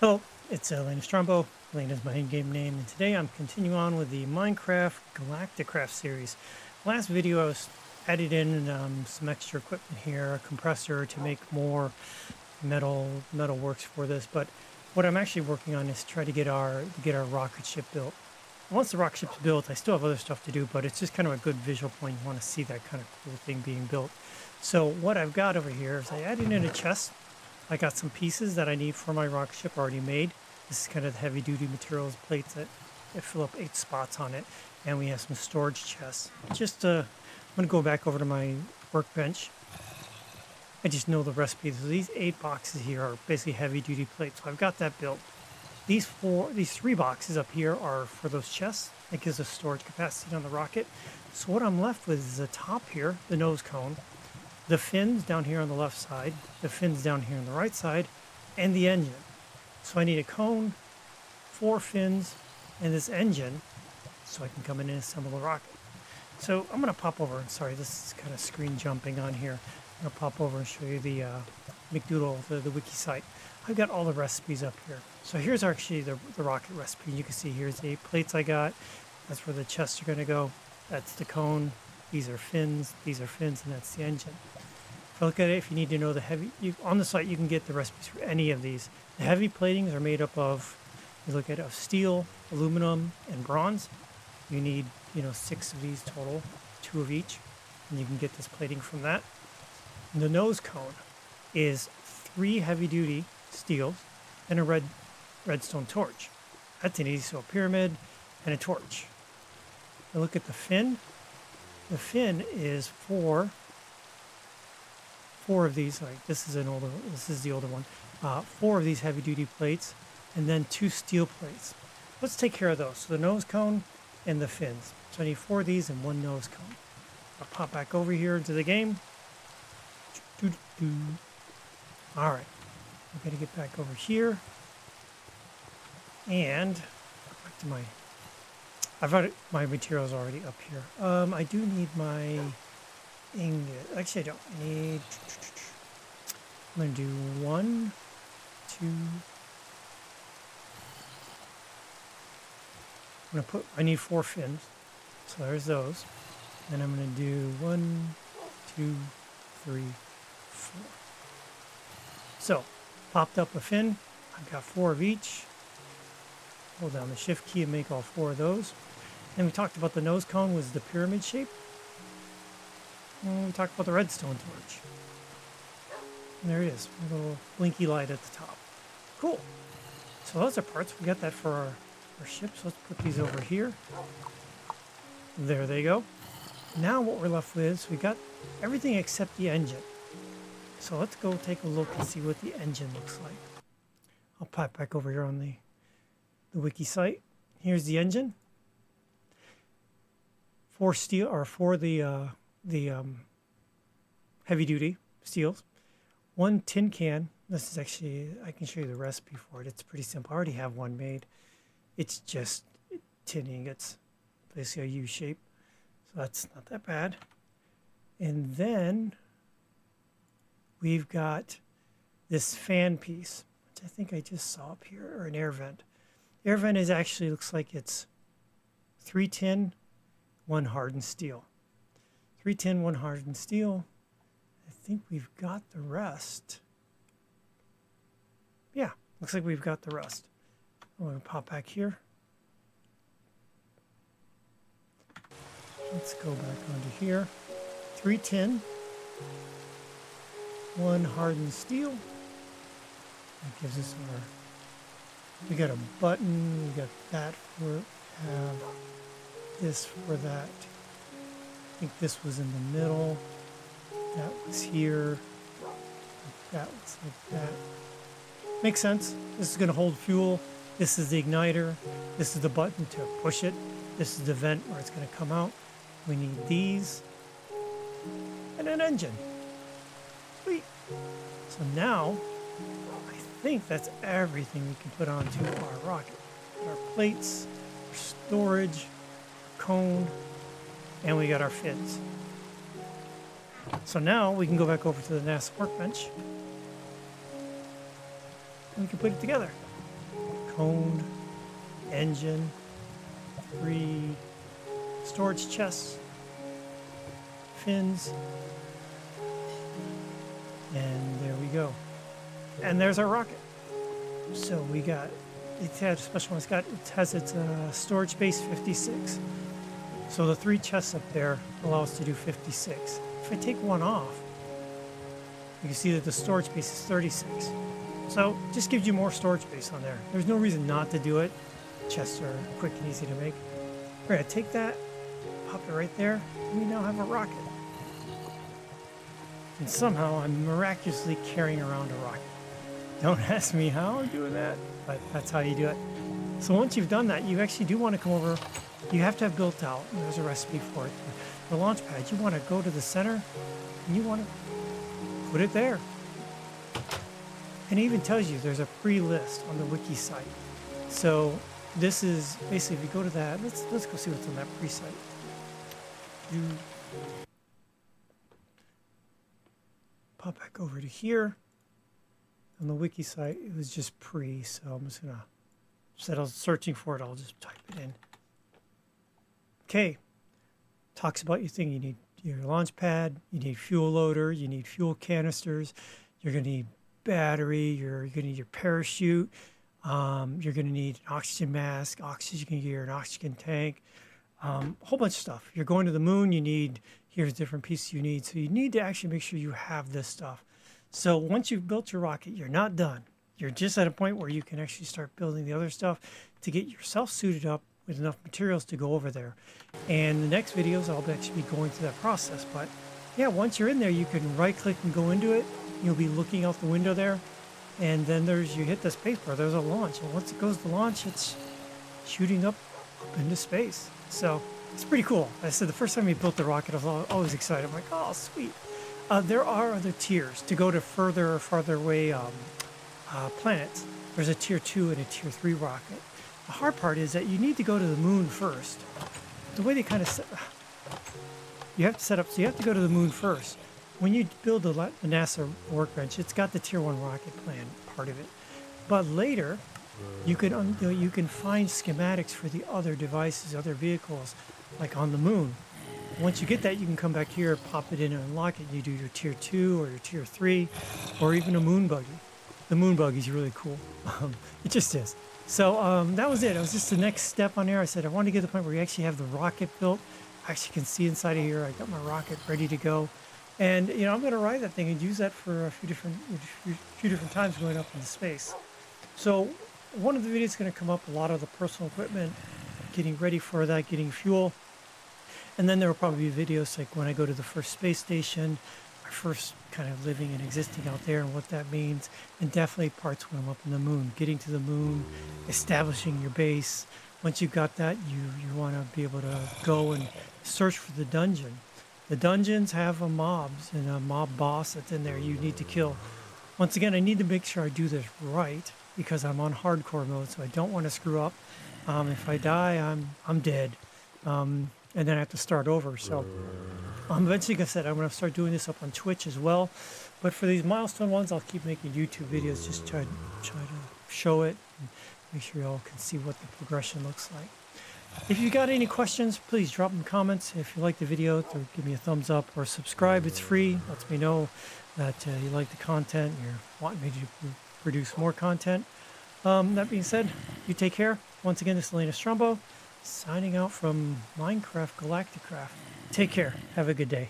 Hello, it's Elaina Strongbow. Elaina is my in-game name, and today I'm continuing on with the Minecraft Galacticraft series. Last video I was added in some extra equipment here, a compressor to make more metal works for this. But what I'm actually working on is try to get our rocket ship built. Once the rocket ship's built, I still have other stuff to do, but it's just kind of a good visual point. You want to see that kind of cool thing being built. So what I've got over here is I added in a chest. I got some pieces that I need for my rocket ship already made. This is kind of the heavy duty materials plates that fill up 8 spots on it. And we have some storage chests. I'm gonna go back over to my workbench. I just know the recipe. So these 8 boxes here are basically heavy duty plates. So I've got that built. These 3 boxes up here are for those chests. That gives us storage capacity on the rocket. So what I'm left with is the top here, the nose cone, the fins down here on the left side, the fins down here on the right side, and the engine. So I need a cone, 4 fins, and this engine so I can come in and assemble the rocket. So I'm going to pop over, and sorry, this is kind of screen jumping on here. I'm going to pop over and show you the McDoodle, the wiki site. I've got all the recipes up here. So here's actually the rocket recipe. You can see here's the 8 plates I got. That's where the chests are going to go. That's the cone. These are fins, and that's the engine. If I look at it, if you need to know on the site you can get the recipes for any of these. The heavy platings are made up of, you look at it, of steel, aluminum, and bronze. You need, 6 of these total, 2 of each, and you can get this plating from that. And the nose cone is 3 heavy-duty steels and a redstone torch. That's an easy, so a pyramid and a torch. Now look at the fin. The fin is 4 of these. Sorry, this is the older one. 4 of these heavy-duty plates, and then 2 steel plates. Let's take care of those. So the nose cone and the fins. So I need 4 of these and 1 nose cone. I'll pop back over here into the game. All right, I'm gonna get back over here, and back to I've got my materials already up here. I do need my ingot. Actually, I don't. I'm going to do 1, 2. I need 4 fins. So there's those. Then I'm going to do 1, 2, 3, 4. So, popped up a fin. I've got 4 of each. Hold down the shift key and make all 4 of those. And we talked about the nose cone was the pyramid shape. And we talked about the redstone torch. And there it is, a little blinky light at the top. Cool. So those are parts. We got that for our ship. So let's put these over here. There they go. Now what we're left with is we got everything except the engine. So let's go take a look and see what the engine looks like. I'll pop back over here on the wiki site. Here's the engine. 4 steel, or 4 the heavy duty steels. 1 tin can. This is actually, I can show you the recipe for it. It's pretty simple. I already have one made. It's just tin ingots, basically a U shape. So that's not that bad. And then we've got this fan piece, which I think I just saw up here, or an air vent. Air vent is actually, looks like it's 3 tin, 1 hardened steel. 3 tin, 1 hardened steel. I think we've got the rest. Yeah, looks like we've got the rest. I'm going to pop back here. Let's go back onto here. 3 tin, 1 hardened steel. That gives us we got a button, we got that for it, have this for that. I think this was in the middle. That was here. That was like that. Makes sense. This is going to hold fuel. This is the igniter. This is the button to push it. This is the vent where it's going to come out. We need these. And an engine. Sweet. So now, I think that's everything we can put onto our rocket. Our plates, our storage, our cone, and we got our fins. So now we can go back over to the NASA workbench and we can put it together. cone, engine, 3 storage chests, fins, and there we go. And there's our rocket. So we got, it had a special one. It has its storage space 56. So the 3 chests up there allow us to do 56. If I take one off, you can see that the storage space is 36. So just gives you more storage space on there. There's no reason not to do it. Chests are quick and easy to make. We're gonna take that, pop it right there, and we now have a rocket. And somehow I'm miraculously carrying around a rocket. Don't ask me how I'm doing that, but that's how you do it. So once you've done that, you actually do want to come over. You have to have built out, and there's a recipe for it. The launch pad, you want to go to the center, and you want to put it there. And it even tells you there's a pre-list on the wiki site. So this is basically, if you go to that, let's go see what's on that pre-site. Pop back over to here. On the wiki site, it was just pre, so I'm just gonna, instead of searching for it, I'll just type it in. Okay, talks about your thing. You need your launch pad, you need fuel loader, you need fuel canisters, you're gonna need battery, you're gonna need your parachute, you're gonna need an oxygen mask, oxygen gear, an oxygen tank, a whole bunch of stuff. You're going to the moon, you need, here's different pieces you need. So you need to actually make sure you have this stuff. So once you've built your rocket, you're not done. You're just at a point where you can actually start building the other stuff to get yourself suited up with enough materials to go over there. And the next videos, I'll actually be going through that process. But yeah, once you're in there, you can right click and go into it. You'll be looking out the window there. And then you hit the space bar, there's a launch. And once it goes to launch, it's shooting up into space. So it's pretty cool. I said the first time we built the rocket, I was always excited. I'm like, oh, sweet. There are other tiers to go to farther away planets. There's a tier 2 and a tier 3 rocket. The hard part is that you need to go to the moon first. The way they kind of you have to set up, so you have to go to the moon first. When you build the NASA workbench, it's got the tier 1 rocket plan part of it. But later, you can find schematics for the other devices, other vehicles, like on the moon. Once you get that, you can come back here, pop it in and unlock it. You do your tier 2 or your tier 3, or even a moon buggy. The moon buggy is really cool. It just is. So that was it. It was just the next step on there. I said I want to get to the point where you actually have the rocket built. I actually can see inside of here. I got my rocket ready to go. And you know, I'm going to ride that thing and use that for a few different times going up into space. So one of the videos is going to come up, a lot of the personal equipment, getting ready for that, getting fuel. And then there will probably be videos like when I go to the first space station, my first kind of living and existing out there and what that means. And definitely parts when I'm up in the moon, getting to the moon, establishing your base. Once you've got that, you want to be able to go and search for the dungeon. The dungeons have a mobs and a mob boss that's in there you need to kill. Once again, I need to make sure I do this right because I'm on hardcore mode, so I don't want to screw up. If I die, I'm dead. And then I have to start over. So eventually, like I said, I'm going to start doing this up on Twitch as well. But for these milestone ones, I'll keep making YouTube videos, just try to show it and make sure you all can see what the progression looks like. If you got any questions, please drop them in comments. If you like the video, give me a thumbs up or subscribe. It's free. Lets me know that you like the content. You're wanting me to produce more content. That being said, you take care. Once again, this is Elaina Strongbow, signing out from Minecraft Galacticraft. Take care. Have a good day.